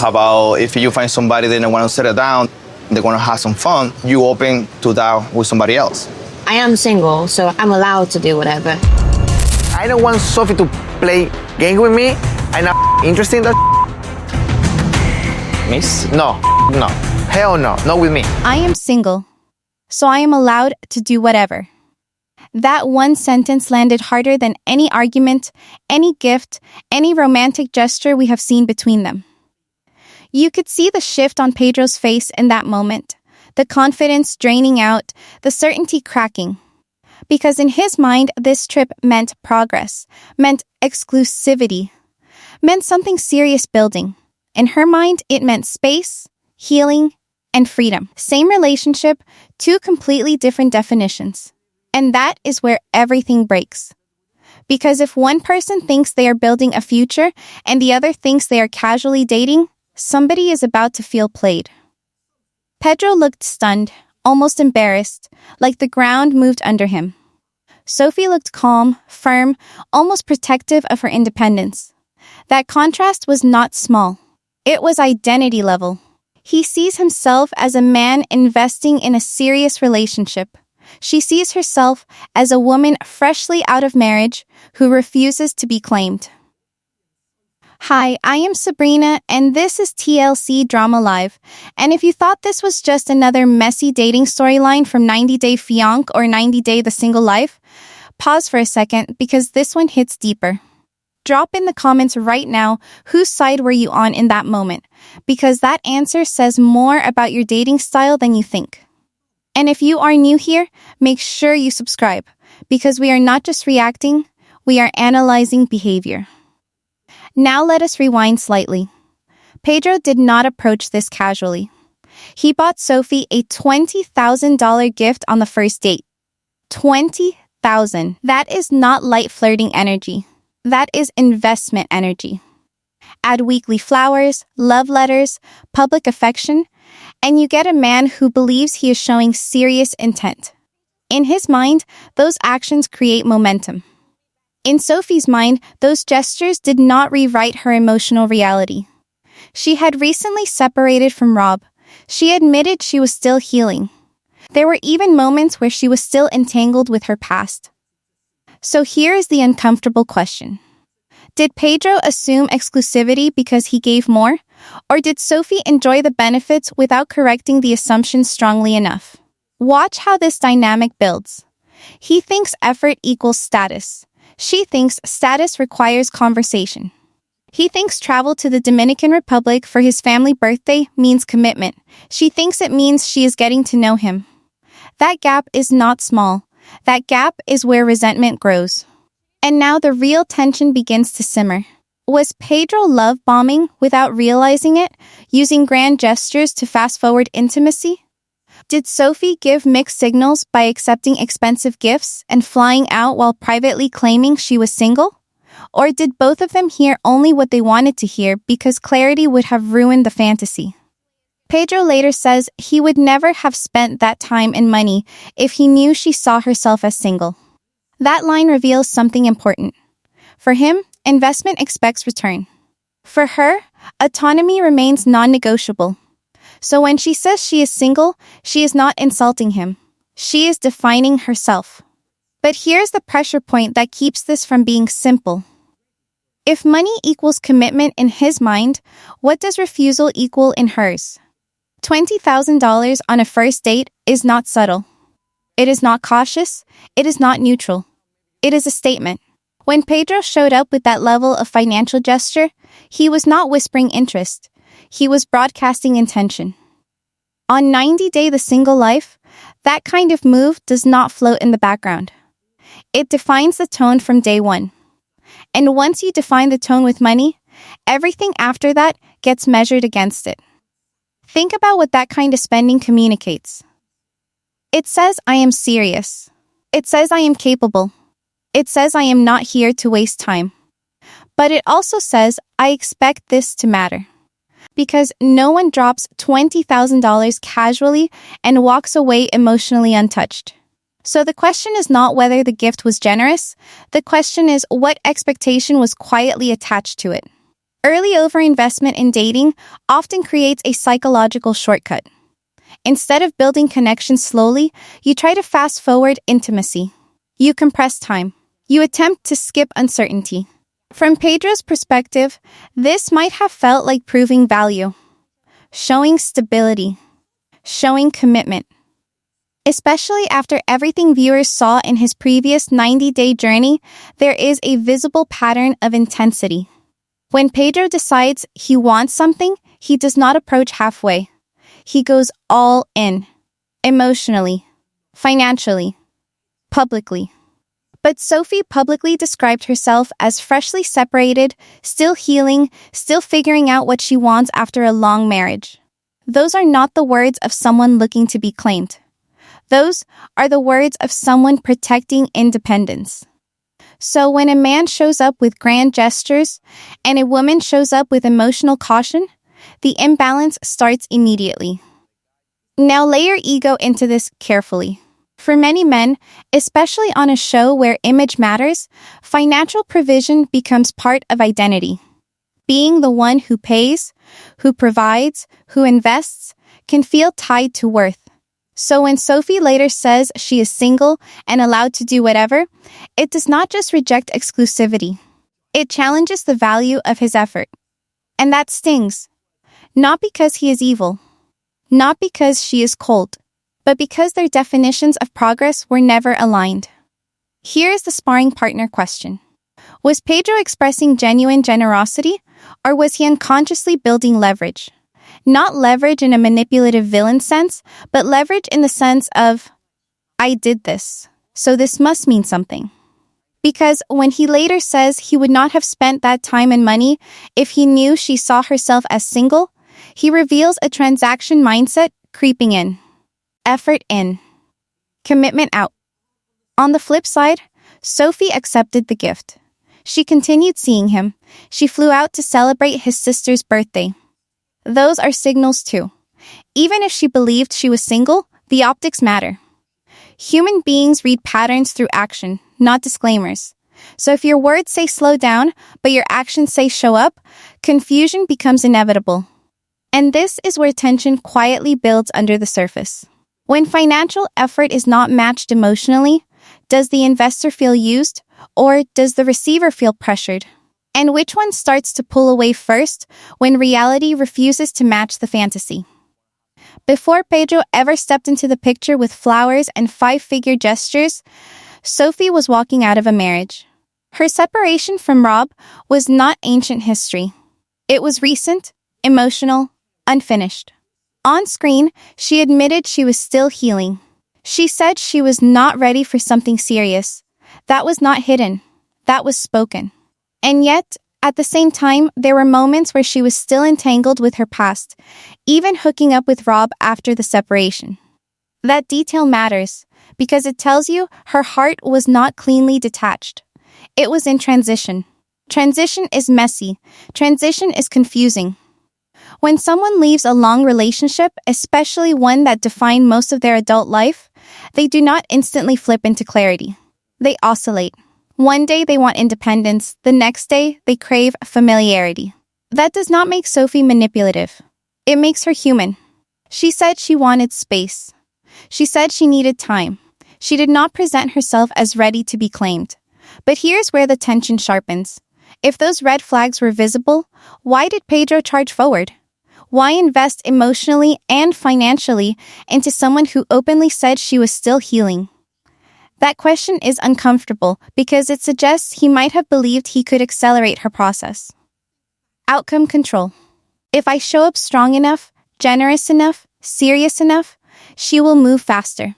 How about if you find somebody that they want to settle down, they want to have some fun, you open to that with somebody else? I am single, so I'm allowed to do whatever. I don't want Sophie to play game with me. I'm not interested in that. Miss? No. Hell no, not with me. I am single, so I am allowed to do whatever. That one sentence landed harder than any argument, any gift, any romantic gesture we have seen between them. You could see the shift on Pedro's face in that moment, the confidence draining out, the certainty cracking. Because in his mind, this trip meant progress, meant exclusivity, meant something serious building. In her mind, it meant space, healing, and freedom. Same relationship, two completely different definitions. And that is where everything breaks. Because if one person thinks they are building a future and the other thinks they are casually dating, somebody is about to feel played. Pedro looked stunned, almost embarrassed, like the ground moved under him. Sophie looked calm, firm, almost protective of her independence. That contrast was not small. It was identity level. He sees himself as a man investing in a serious relationship. She sees herself as a woman freshly out of marriage who refuses to be claimed. Hi, I am Sabrina, and this is TLC Drama Live. And if you thought this was just another messy dating storyline from 90 Day Fiance or 90 Day The Single Life, pause for a second because this one hits deeper. Drop in the comments right now whose side were you on in that moment, because that answer says more about your dating style than you think. And if you are new here, make sure you subscribe, because we are not just reacting, we are analyzing behavior. Now let us rewind slightly. Pedro did not approach this casually. He bought Sophie a $20,000 gift on the first date. $20,000. That is not light flirting energy. That is investment energy. Add weekly flowers, love letters, public affection, and you get a man who believes he is showing serious intent. In his mind, those actions create momentum. In Sophie's mind, those gestures did not rewrite her emotional reality. She had recently separated from Rob. She admitted she was still healing. There were even moments where she was still entangled with her past. So here is the uncomfortable question. Did Pedro assume exclusivity because he gave more? Or did Sophie enjoy the benefits without correcting the assumption strongly enough? Watch how this dynamic builds. He thinks effort equals status. She thinks status requires conversation. He thinks travel to the Dominican Republic for his family birthday means commitment. She thinks it means she is getting to know him. That gap is not small. That gap is where resentment grows. And now the real tension begins to simmer. Was Pedro love bombing without realizing it, using grand gestures to fast-forward intimacy? Did Sophie give mixed signals by accepting expensive gifts and flying out while privately claiming she was single? Or did both of them hear only what they wanted to hear because clarity would have ruined the fantasy? Pedro later says he would never have spent that time and money if he knew she saw herself as single. That line reveals something important. For him, investment expects return. For her, autonomy remains non-negotiable. So when she says she is single, she is not insulting him. She is defining herself. But here's the pressure point that keeps this from being simple. If money equals commitment in his mind, what does refusal equal in hers? $20,000 on a first date is not subtle. It is not cautious. It is not neutral. It is a statement. When Pedro showed up with that level of financial gesture, he was not whispering interest. He was broadcasting intention. On 90 Day The Single Life, that kind of move does not float in the background. It defines the tone from day one. And once you define the tone with money, everything after that gets measured against it. Think about what that kind of spending communicates. It says I am serious. It says I am capable. It says I am not here to waste time. But it also says I expect this to matter. Because no one drops $20,000 casually and walks away emotionally untouched. So the question is not whether the gift was generous. The question is what expectation was quietly attached to it. Early overinvestment in dating often creates a psychological shortcut. Instead of building connections slowly, you try to fast forward intimacy. You compress time. You attempt to skip uncertainty. From Pedro's perspective, this might have felt like proving value, showing stability, showing commitment. Especially after everything viewers saw in his previous 90-day journey, there is a visible pattern of intensity. When Pedro decides he wants something, he does not approach halfway. He goes all in, emotionally, financially, publicly. But Sophie publicly described herself as freshly separated, still healing, still figuring out what she wants after a long marriage. Those are not the words of someone looking to be claimed. Those are the words of someone protecting independence. So when a man shows up with grand gestures and a woman shows up with emotional caution, the imbalance starts immediately. Now lay your ego into this carefully. For many men, especially on a show where image matters, financial provision becomes part of identity. Being the one who pays, who provides, who invests, can feel tied to worth. So when Sophie later says she is single and allowed to do whatever, it does not just reject exclusivity. It challenges the value of his effort. And that stings. Not because he is evil. Not because she is cold. But because their definitions of progress were never aligned. Here is the sparring partner question. Was Pedro expressing genuine generosity, or was he unconsciously building leverage? Not leverage in a manipulative villain sense, but leverage in the sense of, I did this, so this must mean something. Because when he later says he would not have spent that time and money if he knew she saw herself as single, he reveals a transaction mindset creeping in. Effort in. Commitment out. On the flip side, Sophie accepted the gift. She continued seeing him. She flew out to celebrate his sister's birthday. Those are signals too. Even if she believed she was single, the optics matter. Human beings read patterns through action, not disclaimers. So if your words say slow down, but your actions say show up, confusion becomes inevitable. And this is where tension quietly builds under the surface. When financial effort is not matched emotionally, does the investor feel used, or does the receiver feel pressured? And which one starts to pull away first when reality refuses to match the fantasy? Before Pedro ever stepped into the picture with flowers and five-figure gestures, Sophie was walking out of a marriage. Her separation from Rob was not ancient history. It was recent, emotional, unfinished. On screen, she admitted she was still healing. She said she was not ready for something serious. That was not hidden. That was spoken. And yet, at the same time, there were moments where she was still entangled with her past, even hooking up with Rob after the separation. That detail matters, because it tells you her heart was not cleanly detached. It was in transition. Transition is messy. Transition is confusing. When someone leaves a long relationship, especially one that defined most of their adult life, they do not instantly flip into clarity. They oscillate. One day they want independence, the next day they crave familiarity. That does not make Sophie manipulative. It makes her human. She said she wanted space. She said she needed time. She did not present herself as ready to be claimed. But here's where the tension sharpens. If those red flags were visible, why did Pedro charge forward? Why invest emotionally and financially into someone who openly said she was still healing? That question is uncomfortable because it suggests he might have believed he could accelerate her process. Outcome control. If I show up strong enough, generous enough, serious enough, she will move faster.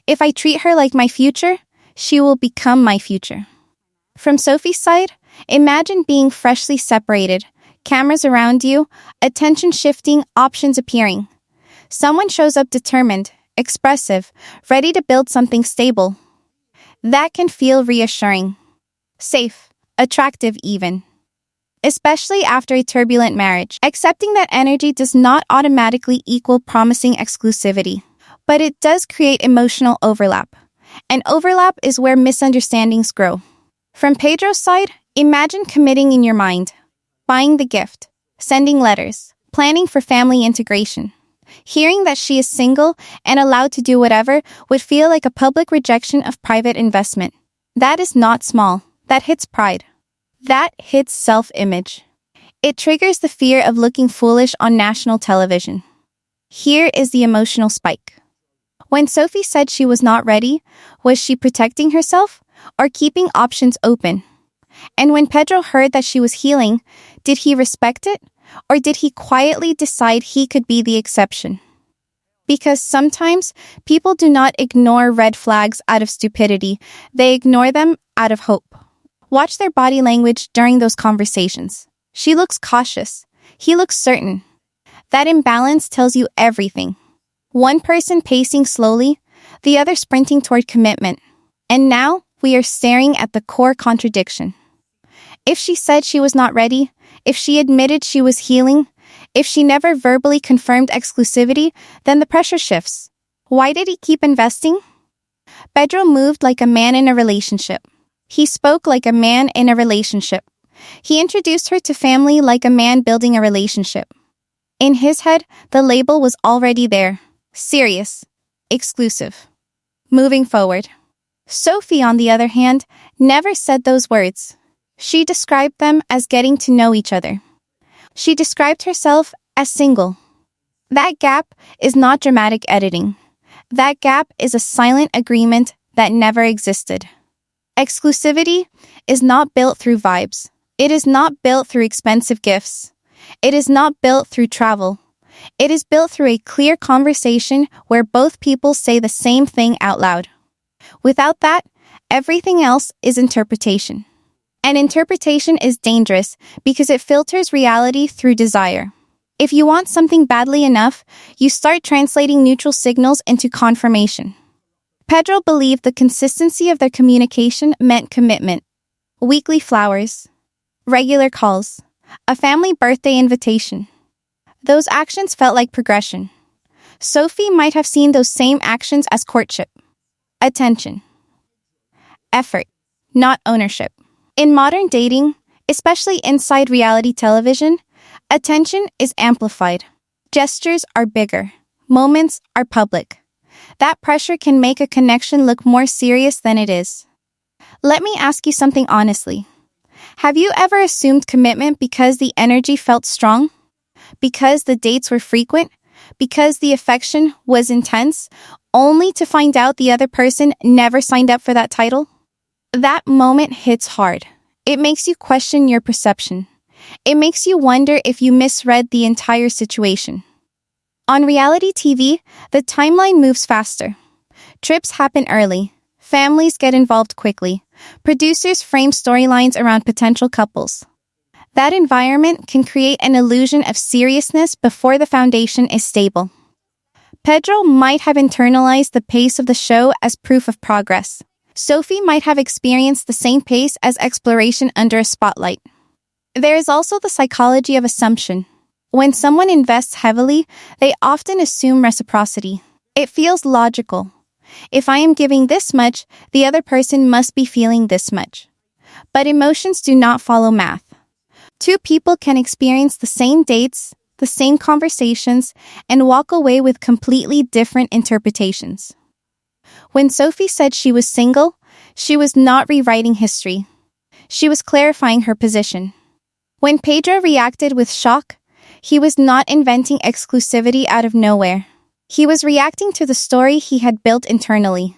If I treat her like my future, she will become my future. From Sophie's side, imagine being freshly separated, cameras around you, attention shifting, options appearing. Someone shows up determined, expressive, ready to build something stable. That can feel reassuring. Safe, attractive even. Especially after a turbulent marriage. Accepting that energy does not automatically equal promising exclusivity, but it does create emotional overlap. And overlap is where misunderstandings grow. From Pedro's side, imagine committing in your mind. buying the gift, sending letters, planning for family integration. Hearing that she is single and allowed to do whatever would feel like a public rejection of private investment. That is not small. That hits pride. That hits self-image. It triggers the fear of looking foolish on national television. Here is the emotional spike. When Sophie said she was not ready, was she protecting herself or keeping options open? And when Pedro heard that she was healing, did he respect it or did he quietly decide he could be the exception? Because sometimes people do not ignore red flags out of stupidity, they ignore them out of hope. Watch their body language during those conversations. She looks cautious. He looks certain. That imbalance tells you everything. One person pacing slowly, the other sprinting toward commitment. And now we are staring at the core contradiction. If she said she was not ready, if she admitted she was healing, if she never verbally confirmed exclusivity, then the pressure shifts. Why did he keep investing? Pedro moved like a man in a relationship. He spoke like a man in a relationship. He introduced her to family like a man building a relationship. In his head, the label was already there. Serious. Exclusive. Moving forward. Sophie, on the other hand, never said those words. She described them as getting to know each other. She described herself as single. That gap is not dramatic editing. That gap is a silent agreement that never existed. Exclusivity is not built through vibes. It is not built through expensive gifts. It is not built through travel. It is built through a clear conversation where both people say the same thing out loud. Without that, everything else is interpretation. And interpretation is dangerous because it filters reality through desire. If you want something badly enough, you start translating neutral signals into confirmation. Pedro believed the consistency of their communication meant commitment. Weekly flowers, regular calls, a family birthday invitation. Those actions felt like progression. Sophie might have seen those same actions as courtship. Attention. Effort, not ownership. In modern dating, especially inside reality television, attention is amplified. Gestures are bigger. Moments are public. That pressure can make a connection look more serious than it is. Let me ask you something honestly. Have you ever assumed commitment because the energy felt strong? Because the dates were frequent? Because the affection was intense? Only to find out the other person never signed up for that title? That moment hits hard. It makes you question your perception. It makes you wonder if you misread the entire situation. On reality TV, the timeline moves faster. Trips happen early. Families get involved quickly. Producers frame storylines around potential couples. That environment can create an illusion of seriousness before the foundation is stable. Pedro might have internalized the pace of the show as proof of progress. Sophie might have experienced the same pace as exploration under a spotlight. There is also the psychology of assumption. When someone invests heavily, they often assume reciprocity. It feels logical. If I am giving this much, the other person must be feeling this much. But emotions do not follow math. Two people can experience the same dates, the same conversations, and walk away with completely different interpretations. When Sophie said she was single, she was not rewriting history. She was clarifying her position. When Pedro reacted with shock, he was not inventing exclusivity out of nowhere. He was reacting to the story he had built internally.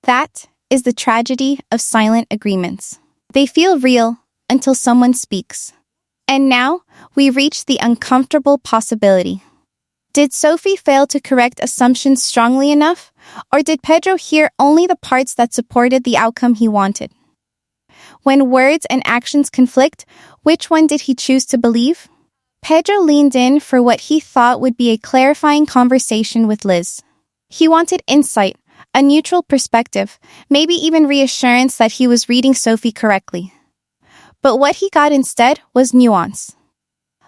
That is the tragedy of silent agreements. They feel real until someone speaks. And now, we reach the uncomfortable possibility. Did Sophie fail to correct assumptions strongly enough, or did Pedro hear only the parts that supported the outcome he wanted? When words and actions conflict, which one did he choose to believe? Pedro leaned in for what he thought would be a clarifying conversation with Liz. He wanted insight, a neutral perspective, maybe even reassurance that he was reading Sophie correctly. But what he got instead was nuance.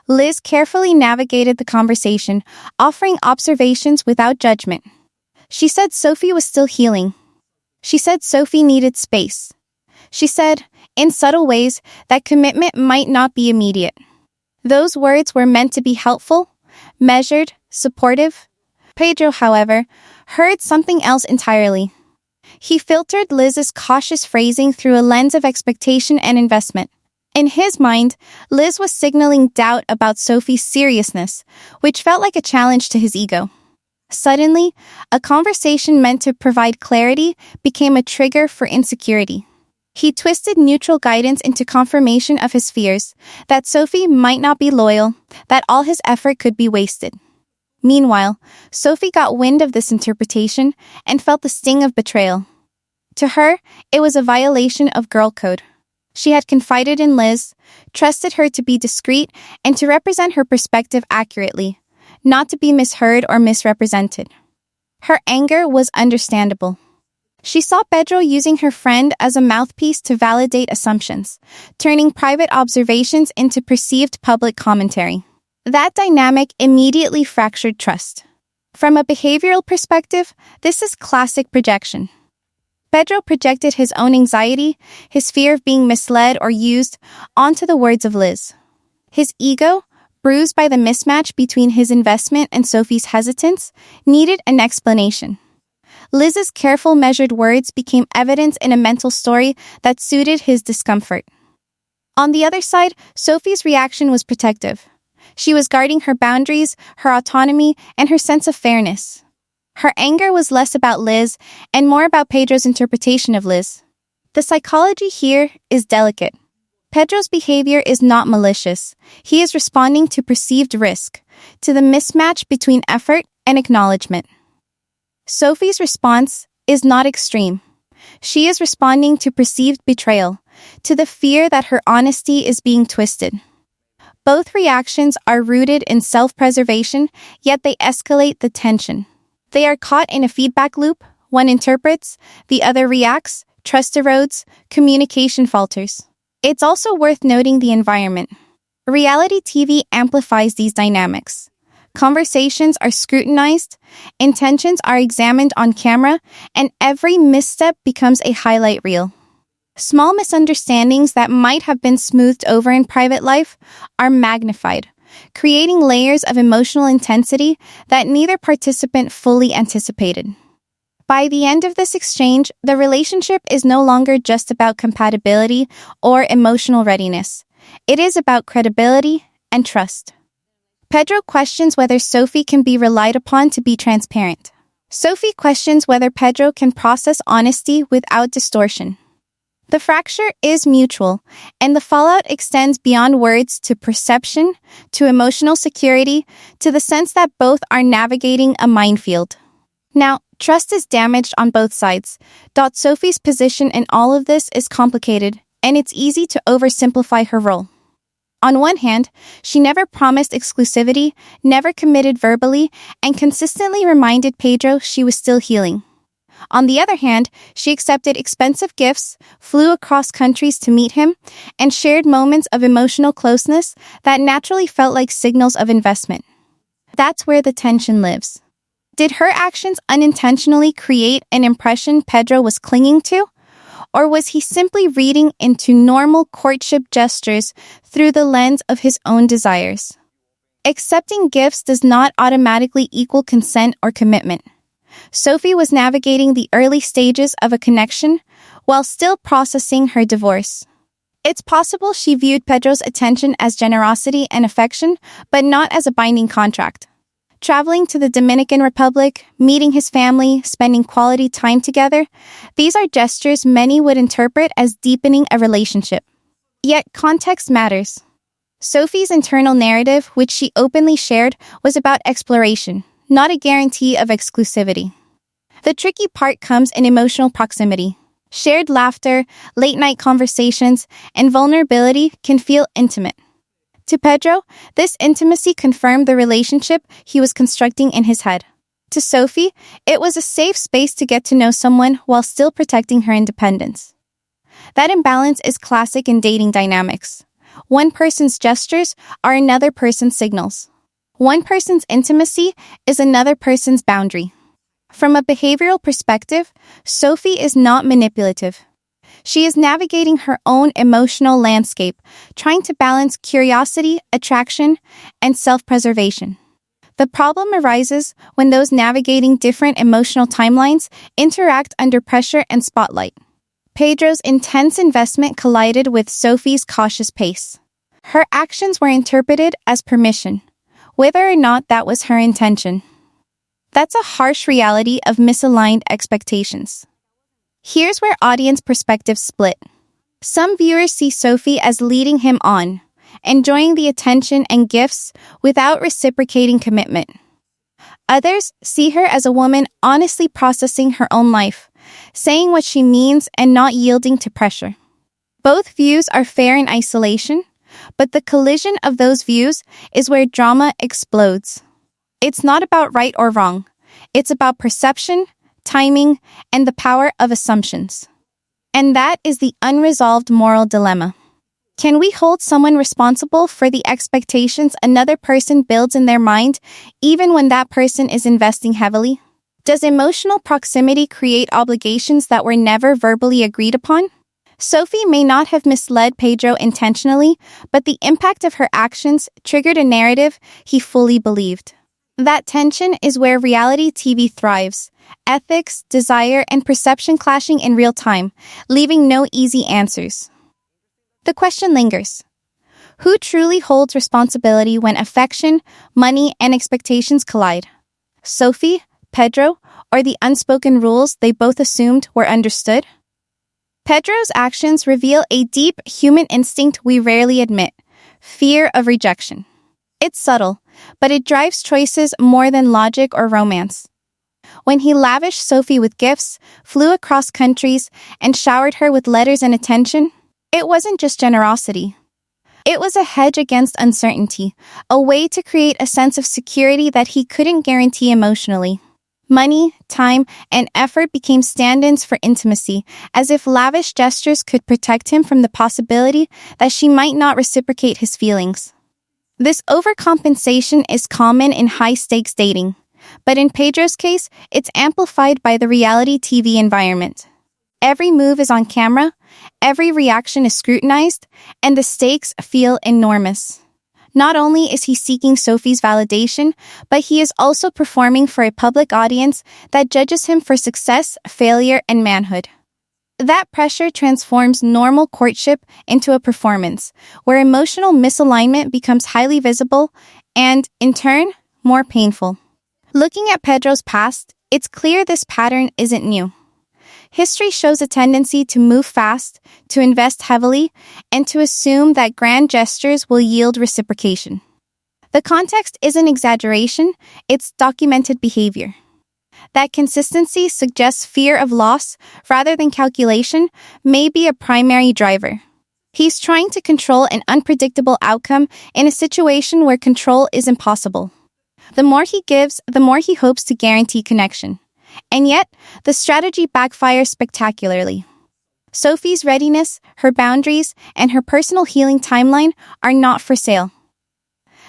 Liz carefully navigated the conversation, offering observations without judgment. She said Sophie was still healing. She said Sophie needed space. She said, in subtle ways, that commitment might not be immediate. Those words were meant to be helpful, measured, supportive. Pedro, however, heard something else entirely. He filtered Liz's cautious phrasing through a lens of expectation and investment. In his mind, Liz was signaling doubt about Sophie's seriousness, which felt like a challenge to his ego. Suddenly, a conversation meant to provide clarity became a trigger for insecurity. He twisted neutral guidance into confirmation of his fears, that Sophie might not be loyal, that all his effort could be wasted. Meanwhile, Sophie got wind of this interpretation and felt the sting of betrayal. To her, it was a violation of girl code. She had confided in Liz, trusted her to be discreet and to represent her perspective accurately, not to be misheard or misrepresented. Her anger was understandable. She saw Pedro using her friend as a mouthpiece to validate assumptions, turning private observations into perceived public commentary. That dynamic immediately fractured trust. From a behavioral perspective, this is classic projection. Pedro projected his own anxiety, his fear of being misled or used, onto the words of Liz. His ego, bruised by the mismatch between his investment and Sophie's hesitance, needed an explanation. Liz's careful, measured words became evidence in a mental story that suited his discomfort. On the other side, Sophie's reaction was protective. She was guarding her boundaries, her autonomy, and her sense of fairness. Her anger was less about Liz and more about Pedro's interpretation of Liz. The psychology here is delicate. Pedro's behavior is not malicious. He is responding to perceived risk, to the mismatch between effort and acknowledgement. Sophie's response is not extreme. She is responding to perceived betrayal, to the fear that her honesty is being twisted. Both reactions are rooted in self-preservation, yet they escalate the tension. They are caught in a feedback loop. One interprets, the other reacts, trust erodes, communication falters. It's also worth noting the environment. Reality TV amplifies these dynamics. Conversations are scrutinized, intentions are examined on camera, and every misstep becomes a highlight reel. Small misunderstandings that might have been smoothed over in private life are magnified, creating layers of emotional intensity that neither participant fully anticipated. By the end of this exchange, the relationship is no longer just about compatibility or emotional readiness. It is about credibility and trust. Pedro questions whether Sophie can be relied upon to be transparent. Sophie questions whether Pedro can process honesty without distortion. The fracture is mutual, and the fallout extends beyond words to perception, to emotional security, to the sense that both are navigating a minefield. Now, trust is damaged on both sides. Sophie's position in all of this is complicated, and it's easy to oversimplify her role. On one hand, she never promised exclusivity, never committed verbally, and consistently reminded Pedro she was still healing. On the other hand, she accepted expensive gifts, flew across countries to meet him, and shared moments of emotional closeness that naturally felt like signals of investment. That's where the tension lives. Did her actions unintentionally create an impression Pedro was clinging to? Or was he simply reading into normal courtship gestures through the lens of his own desires? Accepting gifts does not automatically equal consent or commitment. Sophie was navigating the early stages of a connection while still processing her divorce. It's possible she viewed Pedro's attention as generosity and affection, but not as a binding contract. Traveling to the Dominican Republic, meeting his family, spending quality time together, these are gestures many would interpret as deepening a relationship. Yet context matters. Sophie's internal narrative, which she openly shared, was about exploration, not a guarantee of exclusivity. The tricky part comes in emotional proximity. Shared laughter, late-night conversations, and vulnerability can feel intimate. To Pedro, this intimacy confirmed the relationship he was constructing in his head. To Sophie, it was a safe space to get to know someone while still protecting her independence. That imbalance is classic in dating dynamics. One person's gestures are another person's signals. One person's intimacy is another person's boundary. From a behavioral perspective, Sophie is not manipulative. She is navigating her own emotional landscape, trying to balance curiosity, attraction, and self-preservation. The problem arises when those navigating different emotional timelines interact under pressure and spotlight. Pedro's intense investment collided with Sophie's cautious pace. Her actions were interpreted as permission, whether or not that was her intention. That's a harsh reality of misaligned expectations. Here's where audience perspectives split. Some viewers see Sophie as leading him on, enjoying the attention and gifts without reciprocating commitment. Others see her as a woman honestly processing her own life, saying what she means and not yielding to pressure. Both views are fair in isolation, but the collision of those views is where drama explodes. It's not about right or wrong. It's about perception, timing, and the power of assumptions. And that is the unresolved moral dilemma. Can we hold someone responsible for the expectations another person builds in their mind, even when that person is investing heavily? Does emotional proximity create obligations that were never verbally agreed upon? Sophie may not have misled Pedro intentionally, but the impact of her actions triggered a narrative he fully believed. That tension is where reality TV thrives, ethics, desire, and perception clashing in real time, leaving no easy answers. The question lingers. Who truly holds responsibility when affection, money, and expectations collide? Sophie, Pedro, or the unspoken rules they both assumed were understood? Pedro's actions reveal a deep human instinct we rarely admit: fear of rejection. It's subtle, but it drives choices more than logic or romance. When he lavished Sophie with gifts, flew across countries, and showered her with letters and attention, it wasn't just generosity. It was a hedge against uncertainty, a way to create a sense of security that he couldn't guarantee emotionally. Money, time, and effort became stand-ins for intimacy, as if lavish gestures could protect him from the possibility that she might not reciprocate his feelings. This overcompensation is common in high-stakes dating, but in Pedro's case, it's amplified by the reality TV environment. Every move is on camera, every reaction is scrutinized, and the stakes feel enormous. Not only is he seeking Sophie's validation, but he is also performing for a public audience that judges him for success, failure, and manhood. That pressure transforms normal courtship into a performance, where emotional misalignment becomes highly visible and, in turn, more painful. Looking at Pedro's past, it's clear this pattern isn't new. History shows a tendency to move fast, to invest heavily, and to assume that grand gestures will yield reciprocation. The context isn't exaggeration, it's documented behavior. That consistency suggests fear of loss rather than calculation may be a primary driver. He's trying to control an unpredictable outcome in a situation where control is impossible. The more he gives, the more he hopes to guarantee connection. And yet, the strategy backfires spectacularly. Sophie's readiness, her boundaries, and her personal healing timeline are not for sale.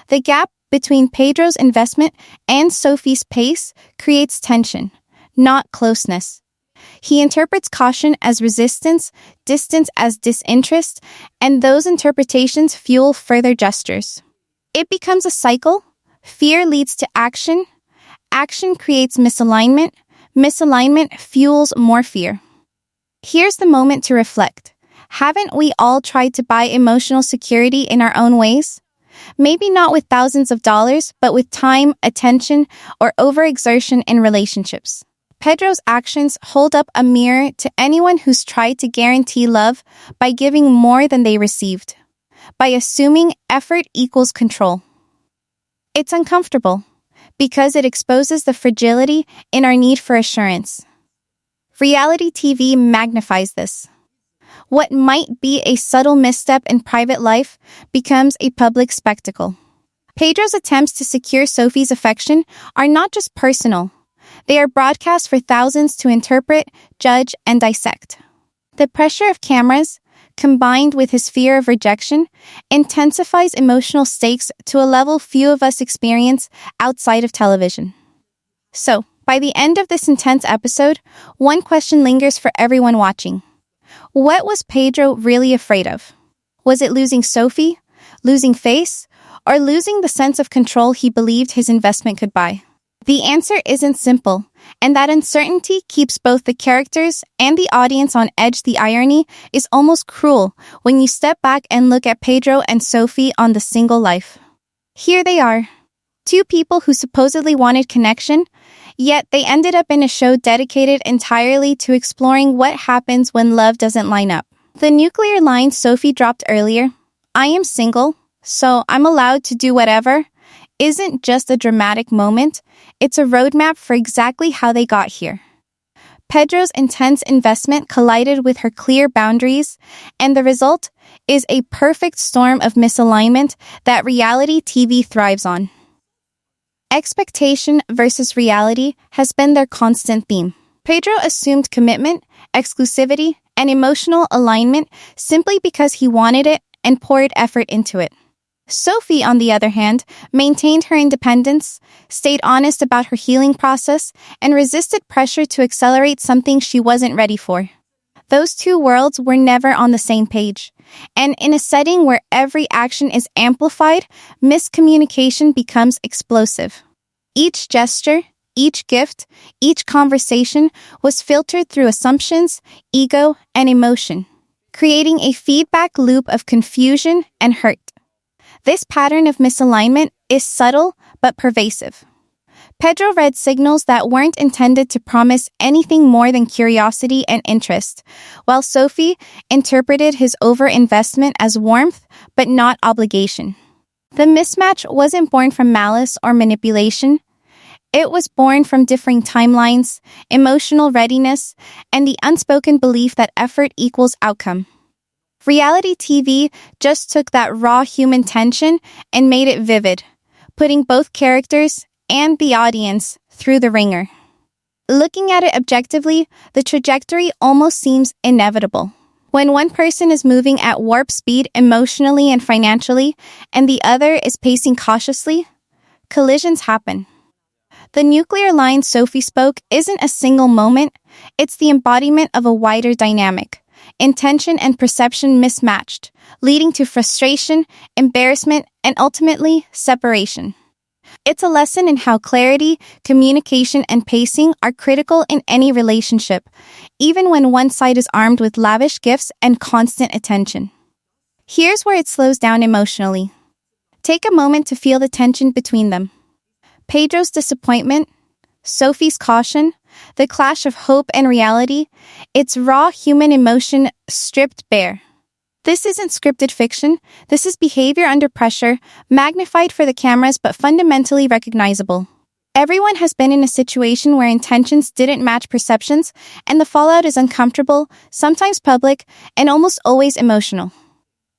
The gap between Pedro's investment and Sophie's pace creates tension, not closeness. He interprets caution as resistance, distance as disinterest, and those interpretations fuel further gestures. It becomes a cycle. Fear leads to action. Action creates misalignment. Misalignment fuels more fear. Here's the moment to reflect. Haven't we all tried to buy emotional security in our own ways? Maybe not with thousands of dollars, but with time, attention, or overexertion in relationships. Pedro's actions hold up a mirror to anyone who's tried to guarantee love by giving more than they received, by assuming effort equals control. It's uncomfortable, because it exposes the fragility in our need for assurance. Reality TV magnifies this. What might be a subtle misstep in private life becomes a public spectacle. Pedro's attempts to secure Sophie's affection are not just personal. They are broadcast for thousands to interpret, judge, and dissect. The pressure of cameras, combined with his fear of rejection, intensifies emotional stakes to a level few of us experience outside of television. So, by the end of this intense episode, one question lingers for everyone watching. What was Pedro really afraid of? Was it losing Sophie, losing face, or losing the sense of control he believed his investment could buy? The answer isn't simple, and that uncertainty keeps both the characters and the audience on edge. The irony is almost cruel when you step back and look at Pedro and Sophie on the single life. Here they are, two people who supposedly wanted connection, yet they ended up in a show dedicated entirely to exploring what happens when love doesn't line up. The nuclear line Sophie dropped earlier, "I am single, so I'm allowed to do whatever," isn't just a dramatic moment, it's a roadmap for exactly how they got here. Pedro's intense investment collided with her clear boundaries, and the result is a perfect storm of misalignment that reality TV thrives on. Expectation versus reality has been their constant theme. Pedro assumed commitment, exclusivity, and emotional alignment simply because he wanted it and poured effort into it. Sophie, on the other hand, maintained her independence, stayed honest about her healing process, and resisted pressure to accelerate something she wasn't ready for. Those two worlds were never on the same page, and in a setting where every action is amplified, miscommunication becomes explosive. Each gesture, each gift, each conversation was filtered through assumptions, ego, and emotion, creating a feedback loop of confusion and hurt. This pattern of misalignment is subtle but pervasive. Pedro read signals that weren't intended to promise anything more than curiosity and interest, while Sophie interpreted his overinvestment as warmth but not obligation. The mismatch wasn't born from malice or manipulation. It was born from differing timelines, emotional readiness, and the unspoken belief that effort equals outcome. Reality TV just took that raw human tension and made it vivid, putting both characters and the audience through the ringer. Looking at it objectively, the trajectory almost seems inevitable. When one person is moving at warp speed emotionally and financially, and the other is pacing cautiously, collisions happen. The nuclear line Sophie spoke isn't a single moment, it's the embodiment of a wider dynamic. Intention and perception mismatched, leading to frustration, embarrassment, and ultimately, separation. It's a lesson in how clarity, communication, and pacing are critical in any relationship, even when one side is armed with lavish gifts and constant attention. Here's where it slows down emotionally. Take a moment to feel the tension between them. Pedro's disappointment, Sophie's caution, the clash of hope and reality, it's raw human emotion stripped bare. This isn't scripted fiction, this is behavior under pressure, magnified for the cameras but fundamentally recognizable. Everyone has been in a situation where intentions didn't match perceptions, and the fallout is uncomfortable, sometimes public, and almost always emotional.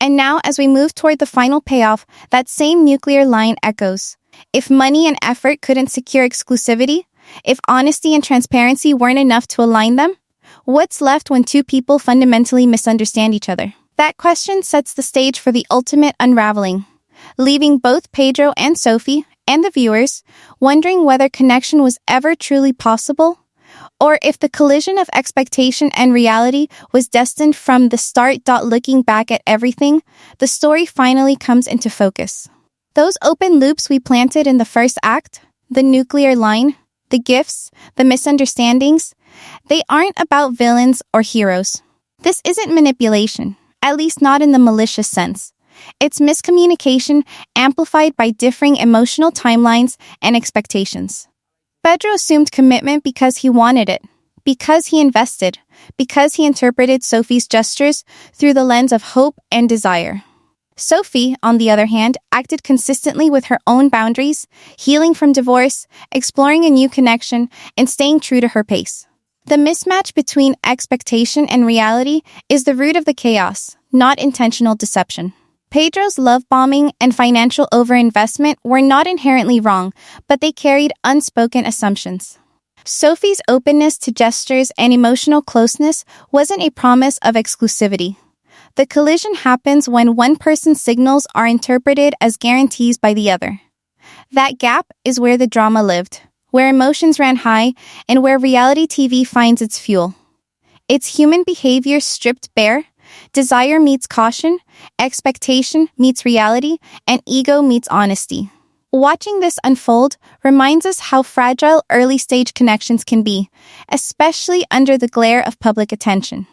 And now, as we move toward the final payoff, that same nuclear line echoes. If money and effort couldn't secure exclusivity, if honesty and transparency weren't enough to align them, what's left when two people fundamentally misunderstand each other? That question sets the stage for the ultimate unraveling, leaving both Pedro and Sophie, and the viewers, wondering whether connection was ever truly possible, or if the collision of expectation and reality was destined from the start. Looking back at everything, the story finally comes into focus. Those open loops we planted in the first act, the nuclear line, the gifts, the misunderstandings, they aren't about villains or heroes. This isn't manipulation, at least not in the malicious sense. It's miscommunication amplified by differing emotional timelines and expectations. Pedro assumed commitment because he wanted it, because he invested, because he interpreted Sophie's gestures through the lens of hope and desire. Sophie, on the other hand, acted consistently with her own boundaries, healing from divorce, exploring a new connection, and staying true to her pace. The mismatch between expectation and reality is the root of the chaos, not intentional deception. Pedro's love bombing and financial overinvestment were not inherently wrong, but they carried unspoken assumptions. Sophie's openness to gestures and emotional closeness wasn't a promise of exclusivity. The collision happens when one person's signals are interpreted as guarantees by the other. That gap is where the drama lived, where emotions ran high, and where reality TV finds its fuel. It's human behavior stripped bare. Desire meets caution, expectation meets reality, and ego meets honesty. Watching this unfold reminds us how fragile early-stage connections can be, especially under the glare of public attention.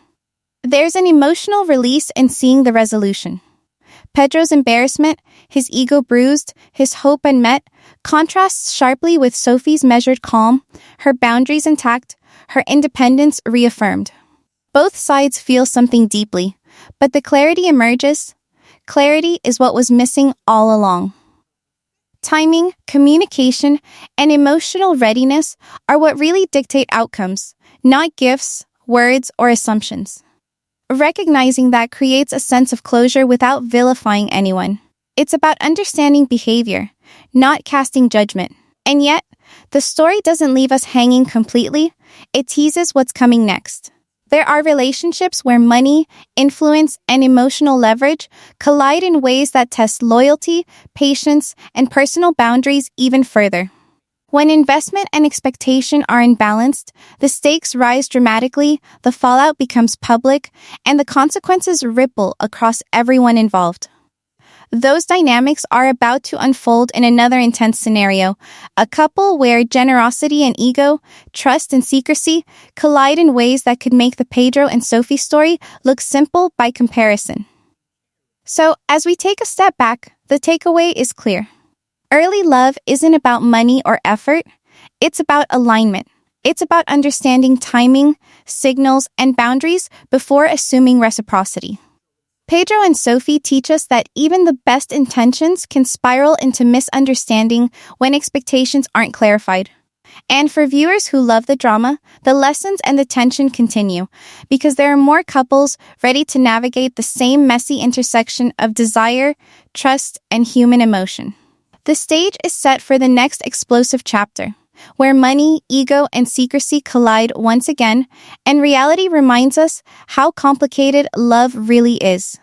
There's an emotional release in seeing the resolution. Pedro's embarrassment, his ego bruised, his hope unmet, contrasts sharply with Sophie's measured calm, her boundaries intact, her independence reaffirmed. Both sides feel something deeply, but the clarity emerges. Clarity is what was missing all along. Timing, communication, and emotional readiness are what really dictate outcomes, not gifts, words, or assumptions. Recognizing that creates a sense of closure without vilifying anyone. It's about understanding behavior, not casting judgment. And yet, the story doesn't leave us hanging completely. It teases what's coming next. There are relationships where money, influence, and emotional leverage collide in ways that test loyalty, patience, and personal boundaries even further. When investment and expectation are imbalanced, the stakes rise dramatically, the fallout becomes public, and the consequences ripple across everyone involved. Those dynamics are about to unfold in another intense scenario, a couple where generosity and ego, trust and secrecy collide in ways that could make the Pedro and Sophie story look simple by comparison. So, as we take a step back, the takeaway is clear. Early love isn't about money or effort, it's about alignment. It's about understanding timing, signals, and boundaries before assuming reciprocity. Pedro and Sophie teach us that even the best intentions can spiral into misunderstanding when expectations aren't clarified. And for viewers who love the drama, the lessons and the tension continue, because there are more couples ready to navigate the same messy intersection of desire, trust, and human emotion. The stage is set for the next explosive chapter, where money, ego, and secrecy collide once again, and reality reminds us how complicated love really is.